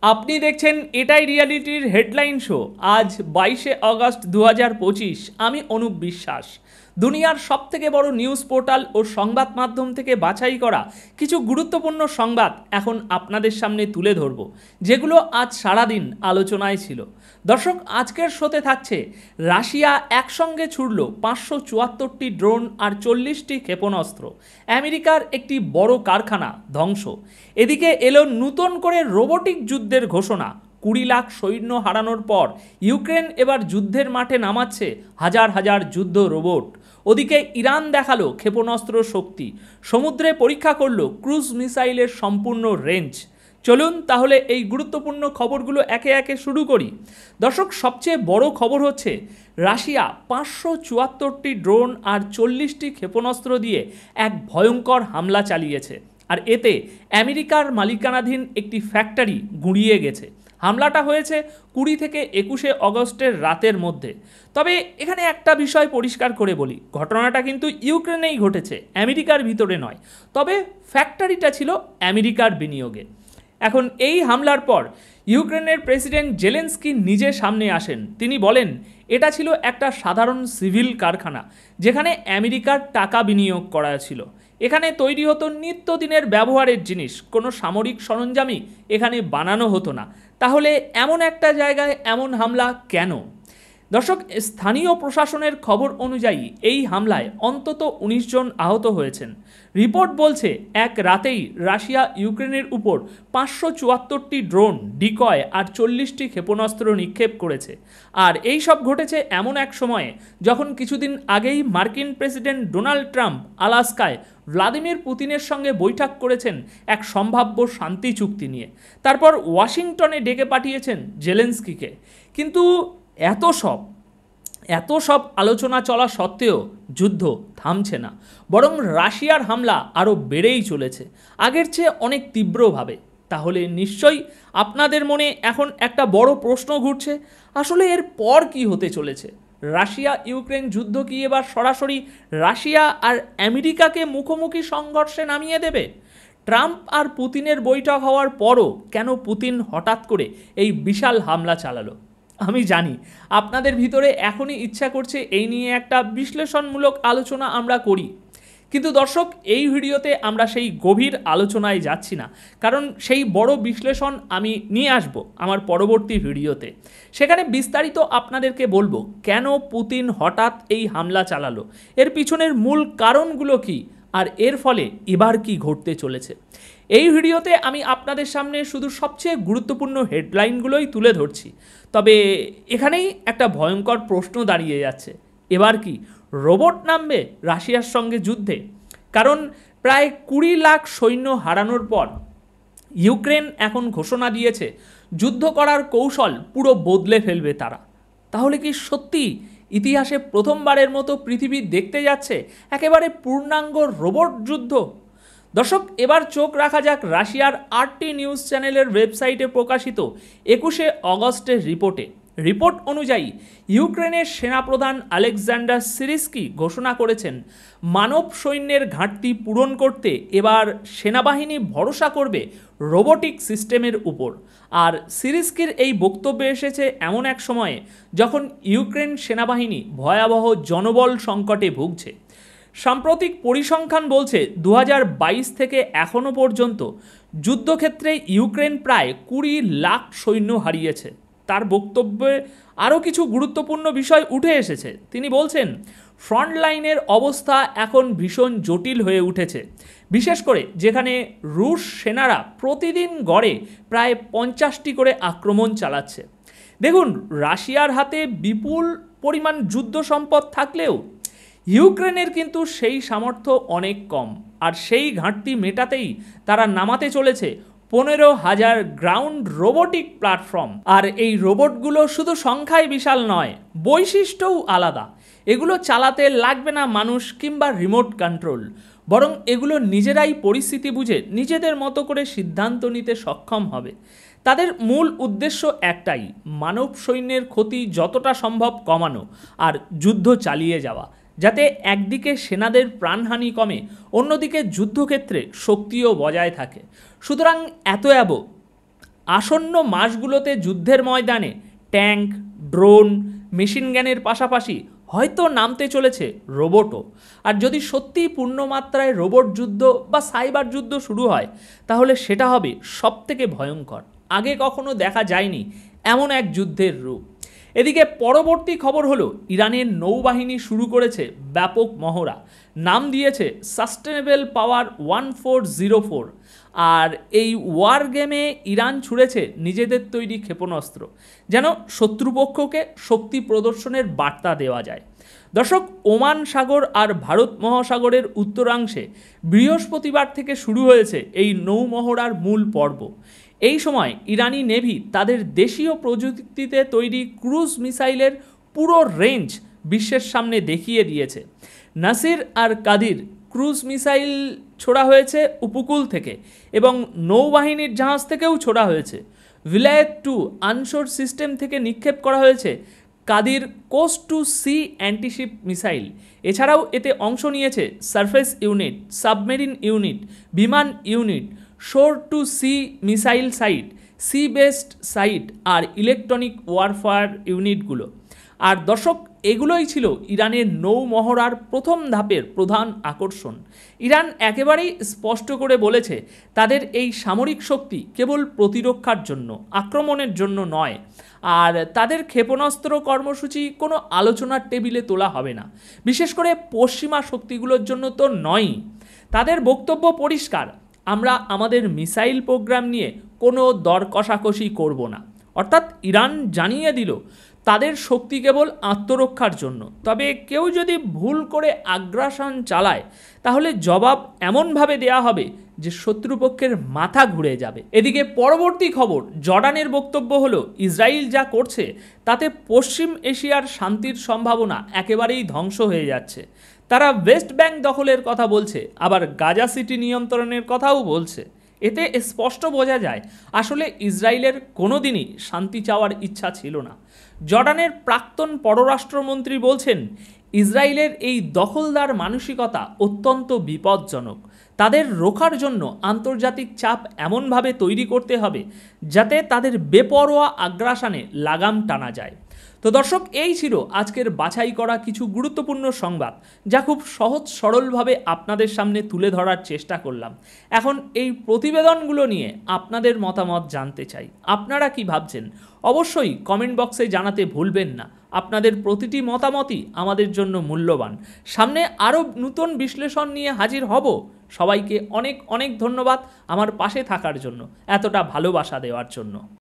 আপনি দেখছেন এটাই রিয়ালিটির হেডলাইন শো। আজ 22শে আগস্ট 2025। আমি অনুপ বিশ্বাস। দুনিয়ার সবথেকে বড় নিউজ পোর্টাল ও সংবাদ মাধ্যম থেকে বাছাই করা কিছু গুরুত্বপূর্ণ সংবাদ এখন আপনাদের সামনে তুলে ধরব, যেগুলো আজ সারাদিন আলোচনায় ছিল। দর্শক, আজকের শোতে থাকছে রাশিয়া একসঙ্গে ছুড়ল 574টি ড্রোন আর 40টি ক্ষেপণাস্ত্র, আমেরিকার একটি বড় কারখানা ধ্বংস। এদিকে এলো নতুন করে রোবোটিক যুদ্ধের ঘোষণা। 20 লাখ সৈন্য হারানোর পর ইউক্রেন এবার যুদ্ধের মাঠে নামাচ্ছে হাজার হাজার যুদ্ধ রোবট। ওদিকে ইরান দেখালো ক্ষেপণাস্ত্র শক্তি, সমুদ্রে পরীক্ষা করলো ক্রুজ মিসাইলের সম্পূর্ণ রেঞ্জ। চলুন তাহলে এই গুরুত্বপূর্ণ খবরগুলো একে একে শুরু করি। দর্শক, সবচেয়ে বড় খবর হচ্ছে রাশিয়া 574টি ড্রোন আর 40টি ক্ষেপণাস্ত্র দিয়ে এক ভয়ঙ্কর হামলা চালিয়েছে। আর এতে আমেরিকার মালিকানাধীন একটি ফ্যাক্টরি গুঁড়িয়ে গেছে। হামলাটা হয়েছে 20 থেকে 21শে আগস্টের রাতের মধ্যে। তবে এখানে একটা বিষয় পরিষ্কার করে বলি, ঘটনাটা কিন্তু ইউক্রেনেই ঘটেছে, আমেরিকার ভিতরে নয়। তবে ফ্যাক্টরিটা ছিল আমেরিকার বিনিয়োগে। এখন এই হামলার পর ইউক্রেনের প্রেসিডেন্ট জেলেনস্কি নিজে সামনে আসেন। তিনি বলেন, এটা ছিল একটা সাধারণ সিভিল কারখানা যেখানে আমেরিকার টাকা বিনিয়োগ করা ছিল। এখানে তৈরি হতো নিত্যদিনের ব্যবহারের জিনিস, কোনো সামরিক সরঞ্জামই এখানে বানানো হতো না। তাহলে এমন একটা জায়গায় এমন হামলা কেন? দর্শক, স্থানীয় প্রশাসনের খবর অনুযায়ী এই হামলায় অন্তত 19 জন আহত হয়েছেন। রিপোর্ট বলছে এক রাতেই রাশিয়া ইউক্রেনের উপর 574টি ড্রোন, ডিকয় আর 40টি ক্ষেপণাস্ত্র নিক্ষেপ করেছে। আর এই সব ঘটেছে এমন এক সময়ে যখন কিছুদিন আগেই মার্কিন প্রেসিডেন্ট ডোনাল্ড ট্রাম্প আলাস্কায় ভ্লাদিমির পুতিনের সঙ্গে বৈঠক করেছেন এক সম্ভাব্য শান্তি চুক্তি নিয়ে। তারপর ওয়াশিংটনে ডেকে পাঠিয়েছেন জেলেনস্কিকে। কিন্তু এত সব আলোচনা চলা সত্ত্বেও যুদ্ধ থামছে না, বরং রাশিয়ার হামলা আরও বেড়েই চলেছে, আগের চেয়ে অনেক তীব্রভাবে। তাহলে নিশ্চয়ই আপনাদের মনে এখন একটা বড় প্রশ্ন ঘুরছে, আসলে এর পর কি হতে চলেছে? রাশিয়া ইউক্রেন যুদ্ধ কি এবার সরাসরি রাশিয়া আর আমেরিকাকে মুখোমুখি সংঘর্ষে নামিয়ে দেবে? ট্রাম্প আর পুতিনের বৈঠক হওয়ার পরও কেন পুতিন হঠাৎ করে এই বিশাল হামলা চালালো? আমি জানি আপনাদের ভিতরে এখনই ইচ্ছা করছে এই নিয়ে একটা বিশ্লেষণমূলক আলোচনা আমরা করি, কিন্তু দর্শক, এই ভিডিওতে আমরা সেই গভীর আলোচনায় যাচ্ছি না, কারণ সেই বড় বিশ্লেষণ আমি নিয়ে আসব আমার পরবর্তী ভিডিওতে। সেখানে বিস্তারিত আপনাদেরকে বলবো কেন পুতিন হঠাৎ এই হামলা চালালো, এর পিছনের মূল কারণগুলো কি, আর এর ফলে এবার কি ঘটতে চলেছে। এই ভিডিওতে আমি আপনাদের সামনে শুধু সবচেয়ে গুরুত্বপূর্ণ হেডলাইনগুলোই তুলে ধরছি। তবে এখানেই একটা ভয়ঙ্কর প্রশ্ন দাঁড়িয়ে যাচ্ছে, এবার কি রোবট নামবে রাশিয়ার সঙ্গে যুদ্ধে? কারণ প্রায় 20 লাখ সৈন্য হারানোর পর ইউক্রেন এখন ঘোষণা দিয়েছে যুদ্ধ করার কৌশল পুরো বদলে ফেলবে তারা। তাহলে কি সত্যি ইতিহাসে প্রথমবারের মতো পৃথিবী দেখতে যাচ্ছে একেবারে পূর্ণাঙ্গ রোবট যুদ্ধ? দর্শক, এবার চোখ রাখা যাক রাশিয়ার আরটি নিউজ চ্যানেলের ওয়েবসাইটে প্রকাশিত 21শে আগস্টের রিপোর্ট অনুযায়ী ইউক্রেনের সেনাপ্রধান আলেকজান্ডার সিরিস্কি ঘোষণা করেছেন মানব সৈন্যের ঘাটতি পূরণ করতে এবার সেনাবাহিনী ভরসা করবে রোবোটিক সিস্টেমের উপর। আর সিরিস্কির এই বক্তব্য এসেছে এমন এক সময়ে যখন ইউক্রেন সেনাবাহিনী ভয়াবহ জনবল সংকটে ভুগছে। সাম্প্রতিক পরিসংখ্যান বলছে 2022 থেকে এখনও পর্যন্ত যুদ্ধক্ষেত্রে ইউক্রেন প্রায় 20 লাখ সৈন্য হারিয়েছে। তার বক্তব্যে আরও কিছু গুরুত্বপূর্ণ বিষয় উঠে এসেছে। তিনি বলছেন, ফ্রন্টলাইনের অবস্থা এখন ভীষণ জটিল হয়ে উঠেছে, বিশেষ করে যেখানে রুশ সেনারা প্রতিদিন গড়ে প্রায় 50টি করে আক্রমণ চালাচ্ছে। দেখুন, রাশিয়ার হাতে বিপুল পরিমাণ যুদ্ধ সম্পদ থাকলেও ইউক্রেনের কিন্তু সেই সামর্থ্য অনেক কম। আর সেই ঘাটতি মেটাতেই তারা নামাতে চলেছে 15,000 গ্রাউন্ড রোবোটিক প্ল্যাটফর্ম। আর এই রোবটগুলো শুধু সংখ্যায় বিশাল নয়, বৈশিষ্ট্যও আলাদা। এগুলো চালাতে লাগবে না মানুষ কিংবা রিমোট কন্ট্রোল, বরং এগুলো নিজেরাই পরিস্থিতি বুঝে নিজেদের মতো করে সিদ্ধান্ত নিতে সক্ষম হবে। তাদের মূল উদ্দেশ্য একটাই, মানব সৈন্যের ক্ষতি যতটা সম্ভব কমানো আর যুদ্ধ চালিয়ে যাওয়া, যাতে একদিকে সেনাদের প্রাণহানি কমে, অন্যদিকে যুদ্ধক্ষেত্রে শক্তিও বজায় থাকে। সুতরাং আসন্ন মাসগুলোতে যুদ্ধের ময়দানে ট্যাঙ্ক, ড্রোন, মেশিন গানের পাশাপাশি হয়তো নামতে চলেছে রোবটও। আর যদি সত্যিই পূর্ণমাত্রায় রোবট যুদ্ধ বা সাইবার যুদ্ধ শুরু হয়, তাহলে সেটা হবে সবথেকে ভয়ঙ্কর, আগে কখনো দেখা যায়নি এমন এক যুদ্ধের রূপ। এদিকে পরবর্তী খবর হলো, ইরানের নৌবাহিনী শুরু করেছে ব্যাপক মহড়া, নাম দিয়েছে সাস্টেনেবল পাওয়ার 1404। আর এই ওয়ার গেমে ইরান ছুড়েছে নিজেদের তৈরি ক্ষেপণাস্ত্র, যেন শত্রুপক্ষকে শক্তি প্রদর্শনের বার্তা দেওয়া যায়। দর্শক, ওমান সাগর আর ভারত মহাসাগরের উত্তরাংশে বৃহস্পতিবার থেকে শুরু হয়েছে এই নৌমহড়ার মূল পর্ব। এই সময় ইরানি নেভি তাদের দেশীয় প্রযুক্তিতে তৈরি ক্রুজ মিসাইলের পুরো রেঞ্জ বিশ্বের সামনে দেখিয়ে দিয়েছে। নাসির আর কাদির ক্রুজ মিসাইল ছোড়া হয়েছে উপকূল থেকে এবং নৌবাহিনীর জাহাজ থেকেও ছোড়া হয়েছে। ভিলায়েত 2 আনশোর সিস্টেম থেকে নিক্ষেপ করা হয়েছে Kadir coast to sea antiship missile. এছাড়াও এতে অংশ নিয়েছে সারফেস ইউনিট, সাবমেরিন ইউনিট, বিমান unit, shore to sea missile site, sea based site আর ইলেকট্রনিক ওয়ারফেয়ার ইউনিটগুলো। আর দর্শক, এগুলোই ছিল ইরানের নৌ মহড়ার প্রথম ধাপের প্রধান আকর্ষণ। ইরান একেবারেই স্পষ্ট করে বলেছে, তাদের এই সামরিক শক্তি কেবল প্রতিরক্ষার জন্য, আক্রমণের জন্য নয়। আর তাদের ক্ষেপণাস্ত্র কর্মসূচি কোনো আলোচনার টেবিলে তোলা হবে না, বিশেষ করে পশ্চিমা শক্তিগুলোর জন্য তো নয়ই। তাদের বক্তব্য পরিষ্কার, আমরা আমাদের মিসাইল প্রোগ্রাম নিয়ে কোনো দর কষাকষি করব না। অর্থাৎ ইরান জানিয়ে দিল তাদের শক্তি কেবল আত্মরক্ষার জন্য। তবে কেউ যদি ভুল করে আগ্রাসন চালায়, তাহলে জবাব এমনভাবে দেয়া হবে যে শত্রুপক্ষের মাথা ঘুরে যাবে। এদিকে পরবর্তী খবর, জর্ডানের বক্তব্য হলো, ইসরায়েল যা করছে তাতে পশ্চিম এশিয়ার শান্তির সম্ভাবনা একেবারেই ধ্বংস হয়ে যাচ্ছে। তারা ওয়েস্ট ব্যাংক দখলের কথা বলছে, আবার গাজা সিটি নিয়ন্ত্রণের কথাও বলছে। এতে স্পষ্ট বোঝা যায় আসলে ইসরায়েলের কোনোদিনই শান্তি চাওয়ার ইচ্ছা ছিল না। জর্ডানের প্রাক্তন পররাষ্ট্রমন্ত্রী বলছেন, ইসরায়েলের এই দখলদার মানসিকতা অত্যন্ত বিপজ্জনক। তাদের রোখার জন্য আন্তর্জাতিক চাপ এমনভাবে তৈরি করতে হবে যাতে তাদের বেপরোয়া আগ্রাসনে লাগাম টানা যায়। তো দর্শক, এই ছিল আজকের বাছাই করা কিছু গুরুত্বপূর্ণ সংবাদ, যা খুব সহজ সরলভাবে আপনাদের সামনে তুলে ধরার চেষ্টা করলাম। এখন এই প্রতিবেদনগুলো নিয়ে আপনাদের মতামত জানতে চাই। আপনারা কি ভাবছেন অবশ্যই কমেন্ট বক্সে জানাতে ভুলবেন না। আপনাদের প্রতিটি মতামতই আমাদের জন্য মূল্যবান। সামনে আরও নতুন বিশ্লেষণ নিয়ে হাজির হব। সবাইকে অনেক অনেক ধন্যবাদ আমার পাশে থাকার জন্য, এতটা ভালোবাসা দেওয়ার জন্য।